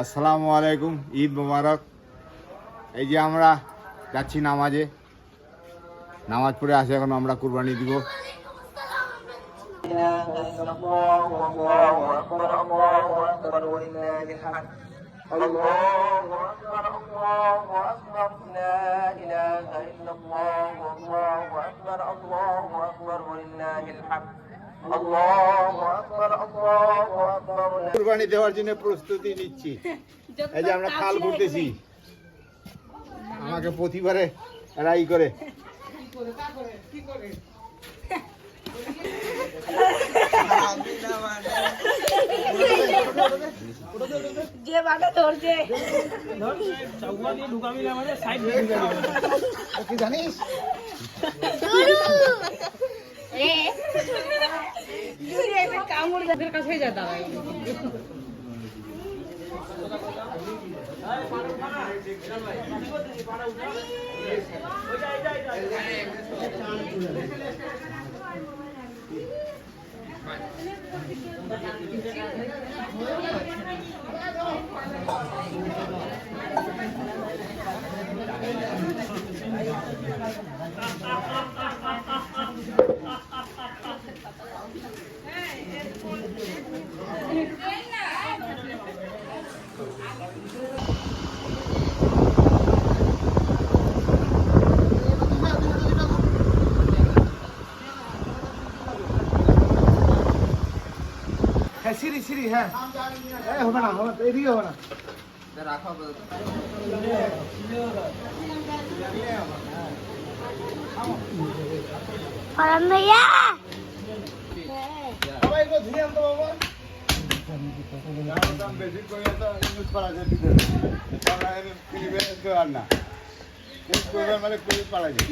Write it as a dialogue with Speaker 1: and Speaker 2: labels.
Speaker 1: আসসালামু আলাইকুম, ঈদ মোবারক। এই যে আমরা যাচ্ছি নামাজে, নামাজ পড়ে আসে, এখন আমরা কুরবানি দিব। কুরবানি দেওয়ার জন্য প্রস্তুতি নিচ্ছি। এই যে আমরা খাল ঘুরতেছি, আমাকে প্রতিবারে রাই করে।
Speaker 2: যে বাটা ধরছে
Speaker 1: কি জানিস?
Speaker 2: কামড় যাদের কাছে যা দাঁড়ায়
Speaker 1: সিঁড়ি সিঁড়ি, হ্যাঁ হবে না, হবে এদিকে হবে না।
Speaker 2: ভাইয়া
Speaker 1: সবাই তো ধুয়ে আনতো বাবা। দাম বেশি করে তো ইউজ করা যায়, আমরা এর মানে করে পারা যায়।